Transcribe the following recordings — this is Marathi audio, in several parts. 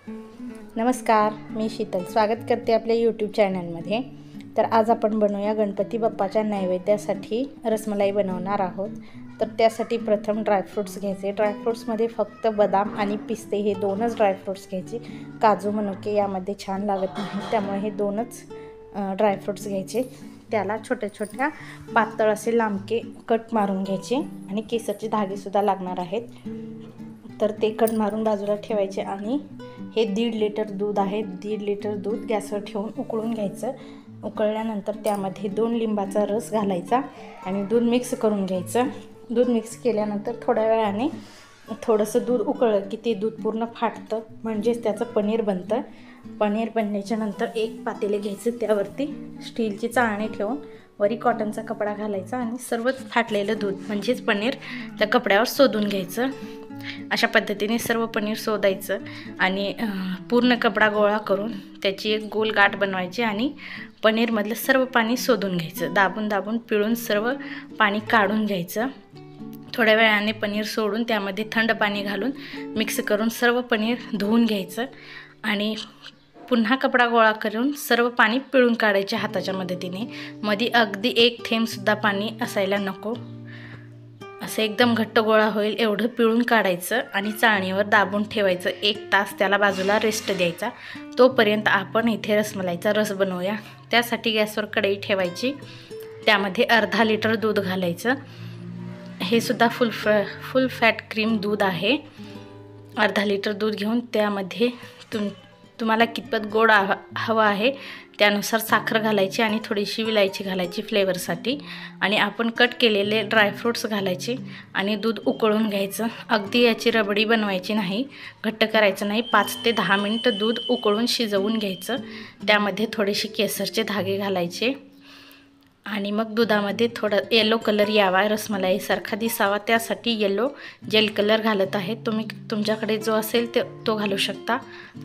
नमस्कार, मी शीतल स्वागत करते आपल्या यूट्यूब चॅनलमध्ये। तर आज आपण बनवूया गणपती बाप्पाच्या नैवेद्यासाठी रसमलाई बनवणार आहोत। तर त्यासाठी प्रथम ड्रायफ्रूट्स घ्यायचे। ड्रायफ्रूट्समध्ये फक्त बदाम आणि पिस्ते हे दोनच ड्रायफ्रूट्स घ्यायचे। काजू मनुके यामध्ये छान लागत नाही, त्यामुळे हे दोनच ड्रायफ्रूट्स घ्यायचे। त्याला छोट्या छोट्या पातळ असे लांबके कट मारून घ्यायचे आणि केसरचे धागेसुद्धा लागणार आहेत। तर ते कट मारून बाजूला ठेवायचे आणि हे 1.5 लिटर दूध आहे। 1.5 लिटर दूध गॅसवर ठेवून उकळून घ्यायचं। उकळल्यानंतर त्यामध्ये 2 लिंबाचा रस घालायचा आणि दूध मिक्स करून घ्यायचं। दूध मिक्स केल्यानंतर थोड्या वेळाने थोडंसं दूध उकळलं की ते दूध पूर्ण फाटतं, म्हणजेच त्याचं पनीर बनतं। पनीर बनल्याच्या नंतर एक पातेले घ्यायचं, त्यावरती स्टीलची चाळणी ठेवून वरी कॉटनचा कपडा घालायचा आणि सर्व फाटलेलं दूध म्हणजेच पनीर त्या कपड्यावर शोधून घ्यायचं। अशा पद्धतीने सर्व पनीर शोधायचं आणि पूर्ण कपडा गोळा करून त्याची एक गोल गाठ बनवायची आणि पनीरमधलं सर्व पाणी शोधून घ्यायचं। दाबून दाबून पिळून सर्व पाणी काढून घ्यायचं। थोड्या वेळाने पनीर सोडून त्यामध्ये थंड पाणी घालून मिक्स करून सर्व पनीर धुवून घ्यायचं आणि पुन्हा कपडा गोळा करून सर्व पाणी पिळून काढायचे हाताच्या मदतीने। मध्ये अगदी एक थेंबसुद्धा पाणी असायला नको, असं एकदम घट्ट गोळा होईल एवढं पिळून काढायचं आणि चाळणीवर दाबून ठेवायचं। 1 तास त्याला बाजूला रेस्ट द्यायचा। तोपर्यंत आपण इथे रसमलाईचा रस बनवूया। त्यासाठी गॅसवर कढई ठेवायची, त्यामध्ये अर्धा लिटर दूध घालायचं। हे सुद्धा फुल फॅट क्रीम दूध आहे। अर्धा लिटर दूध घेऊन त्यामध्ये तुम्हाला कितपत गोड हवा आहे त्यानुसार साखर घालायची आणि थोडीशी विलायची घालायची फ्लेवरसाठी आणि आपण कट केलेले ड्रायफ्रूट्स घालायचे आणि दूध उकळून घ्यायचं। अगदी याची रबडी बनवायची नाही, घट्ट करायचं नाही। 5 ते 10 मिनिटं दूध उकळून शिजवून घ्यायचं। त्यामध्ये थोडेसे केसरचे धागे घालायचे आणि मग दुधामध्ये थोडा येलो कलर यावा, रसमलाईसारखा दिसावा, त्यासाठी येलो जेल कलर घालत आहे। तुम्ही तुमच्याकडे जो असेल तो घालू शकता,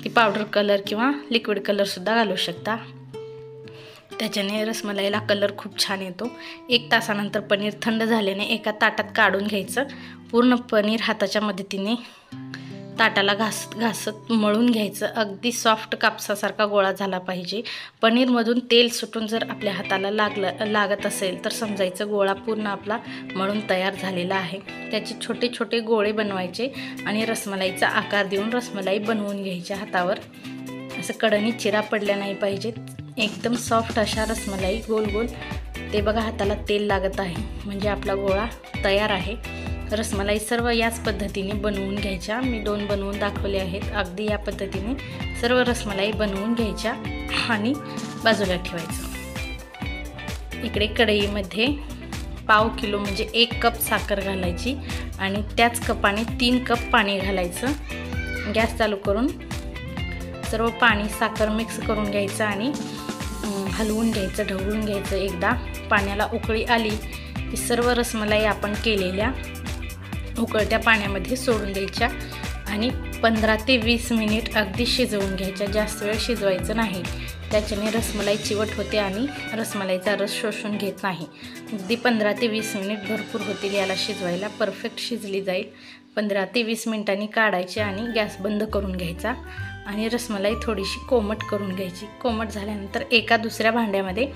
ती पावडर कलर किंवा लिक्विड कलरसुद्धा घालू शकता। त्याच्याने रसमलाईला कलर खूप छान येतो। 1 तासानंतर पनीर थंड झाल्याने एका ताटात काढून घ्यायचं। पूर्ण पनीर हाताच्या मदतीने ताटाला घासत मळून घ्यायचं। अगदी सॉफ्ट कापसासारखा गोळा झाला पाहिजे। पनीरमधून तेल सुटून जर आपल्या हाताला लागत असेल तर समजायचं गोळा पूर्ण आपला मळून तयार झालेला आहे। त्याचे छोटे छोटे गोळे बनवायचे आणि रसमलाईचा आकार देऊन रसमलाई बनवून घ्यायच्या हातावर। असं कडनी चिरा पडल्या नाही पाहिजेत, एकदम सॉफ्ट अशा रसमलाई गोल गोल। ते बघा हाताला तेल लागत आहे म्हणजे आपला गोळा तयार आहे। रसमलाई सर्व याच पद्धतीने बनवून घ्यायच्या। मी 2 बनवून दाखवले आहेत। अगदी या पद्धतीने सर्व रसमलाई बनवून घ्यायच्या आणि बाजूला ठेवायचं। इकडे कढईमध्ये पाव किलो म्हणजे 1 कप साखर घालायची आणि त्याच कपाने 3 कप पाणी घालायचं। गॅस चालू करून सर्व पाणी साखर मिक्स करून घ्यायचं आणि हलवून घ्यायचं, ढवळून घ्यायचं। एकदा पाण्याला उकळी आली की सर्व रसमलाई आपण केलेल्या उकळत्या पाण्यामध्ये सोडून द्यायच्या आणि 15 ते 20 मिनिट अगदी शिजवून घ्यायच्या। जास्त वेळ शिजवायचं नाही, त्याच्याने रसमलाई चिवट होते आणि रसमलाईचा रस शोषून घेत नाही। अगदी 15 ते 20 मिनिट भरपूर होतील याला शिजवायला, परफेक्ट शिजली जाईल। 15 ते 20 मिनिटांनी काढायचे आणि गॅस बंद करून घ्यायचा आणि रसमलाई थोडीशी कोमट करून घ्यायची। कोमट झाल्यानंतर एका दुसऱ्या भांड्यामध्ये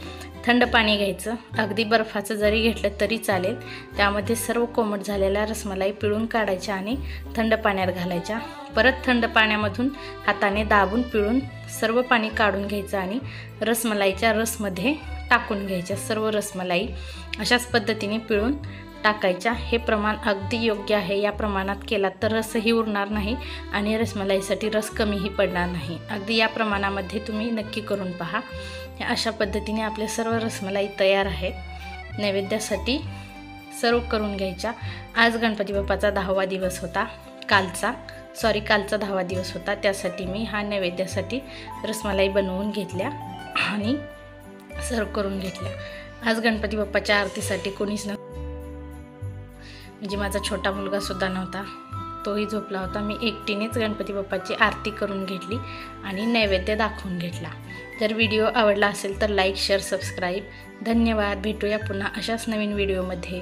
थंड पाणी घ्यायचं। अगदी बर्फाचं जरी घेतलं तरी चालेल। त्यामध्ये सर्व कोमट झालेल्या रसमलाई पिळून काढायच्या आणि थंड पाण्यात घालायच्या। परत थंड पाण्यामधून हाताने दाबून पिळून सर्व पाणी काढून घ्यायचं आणि रसमलाईच्या रसमध्ये टाकून घ्यायच्या। सर्व रसमलाई अशाच पद्धतीने पिळून टाकायच्या। हे प्रमाण अगदी योग्य आहे। या प्रमाणात केला तर रसही उरणार नाही आणि रसमलाईसाठी रस कमीही पडणार नाही। अगदी या प्रमाणामध्ये तुम्ही नक्की करून पहा। अशा पद्धतीने आपले सर्व रसमलाई तयार आहेत। नैवेद्यासाठी सर्व करून घ्यायच्या। आज गणपती बाप्पाचा 10वा दिवस होता, कालचा 10वा दिवस होता। त्यासाठी मी हा नैवेद्यासाठी रसमलाई बनवून घेतल्या आणि सर्व करून घेतल्या। आज गणपती बाप्पाच्या आरतीसाठी कोणीच म्हणजे माझा छोटा मुलगा सुद्धा नव्हता, तोही झोपला होता। मी एकटीनेच गणपती बाप्पाची आरती करून घेतली आणि नैवेद्य दाखवून घेतला। जर व्हिडिओ आवडला असेल तर लाईक, शेअर, सबस्क्राईब। धन्यवाद। भेटूया पुन्हा अशाच नवीन व्हिडिओमध्ये।